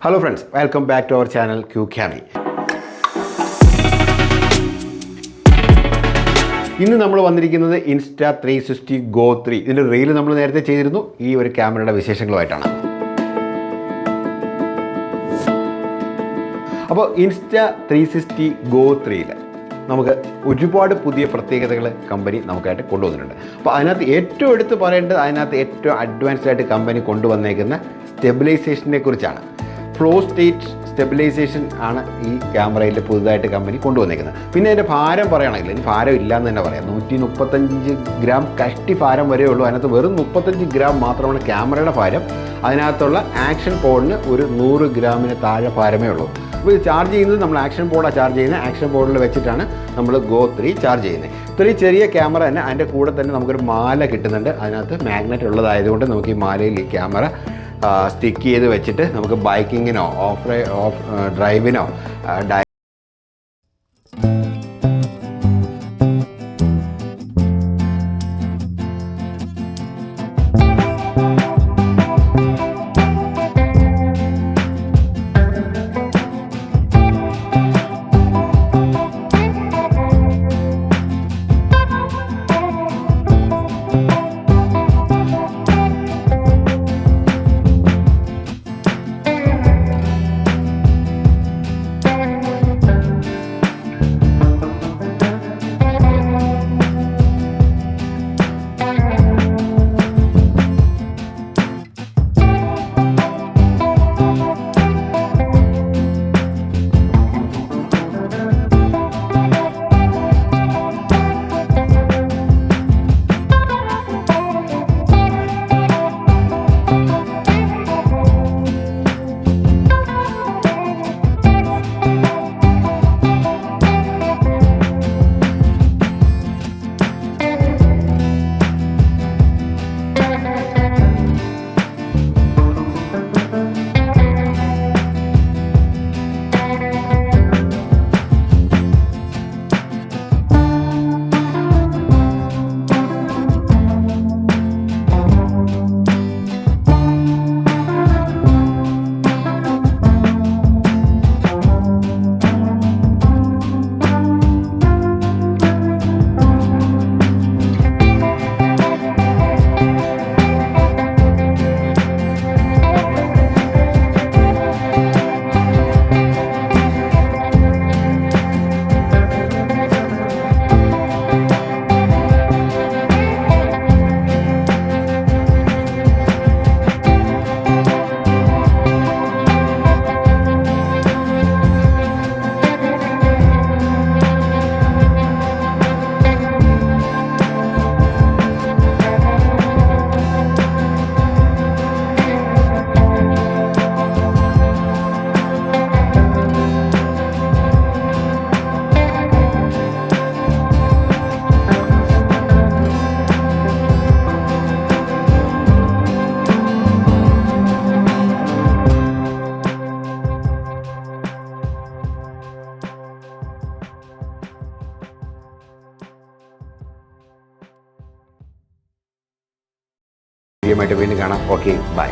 Hello friends, welcome back to our channel QCammy. ഇന്ന് നമ്മൾ വന്നിരിക്കുന്നത് Insta360 Go 3. ഇതിൻ്റെ റീൽ നമ്മൾ നേരത്തെ ചെയ്തിരുന്നു. ഈ ഒരു ക്യാമറയുടെ വിശേഷങ്ങളുമായിട്ടാണ്. അപ്പോൾ Insta360 Go 3 നമുക്ക് ഒരുപാട് പുതിയ പ്രത്യേകതകൾ കമ്പനി നമുക്കായിട്ട് കൊണ്ടുവന്നിട്ടുണ്ട്. അപ്പോൾ അതിനകത്ത് ഏറ്റവും എടുത്ത് പറയേണ്ടത് ഏറ്റവും അഡ്വാൻസ്ഡ് ആയിട്ട് കമ്പനി കൊണ്ടുവന്നേക്കുന്ന സ്റ്റെബിലൈസേഷനെ കുറിച്ചാണ്. ഫ്ലോ സ്റ്റേറ്റ് സ്റ്റെബിലൈസേഷൻ ആണ് ഈ ക്യാമറയിൽ പുതുതായിട്ട് കമ്പനി കൊണ്ടുവന്നേക്കുന്നത്. പിന്നെ അതിൻ്റെ ഭാരം പറയുകയാണെങ്കിൽ ഇനി ഭാരം ഇല്ലയെന്ന് തന്നെ പറയാം. 135 ഗ്രാം കഷ്ടി ഭാരം വരെ ഉള്ളൂ. അതിനകത്ത് വെറും 35 ഗ്രാം മാത്രമാണ് ക്യാമറയുടെ ഭാരം. അതിനകത്തുള്ള ആക്ഷൻ പോഡിന് ഒരു 100 ഗ്രാമിന് താഴെ ഭാരമേ ഉള്ളൂ. അപ്പോൾ ഇത് ചാർജ് ചെയ്യുന്നത് നമ്മൾ ആക്ഷൻ ബോർഡാണ് ചാർജ് ചെയ്യുന്നത്. ആക്ഷൻ ബോർഡിൽ വെച്ചിട്ടാണ് നമ്മൾ Go 3 ചാർജ് ചെയ്യുന്നത്. ഇത്രയും ചെറിയ ക്യാമറ തന്നെ അതിൻ്റെ കൂടെ തന്നെ നമുക്കൊരു മാല കിട്ടുന്നുണ്ട്. അതിനകത്ത് മാഗ്നറ്റ് ഉള്ളതായതുകൊണ്ട് നമുക്ക് ഈ മാലയിൽ ഈ ക്യാമറ സ്റ്റിക്ക് ചെയ്ത് വെച്ചിട്ട് നമുക്ക് ബൈക്കിങ്ങിനോ ഓഫ് ഡ്രൈവിനോ വീണ്ടും കാണാം. Okay, by.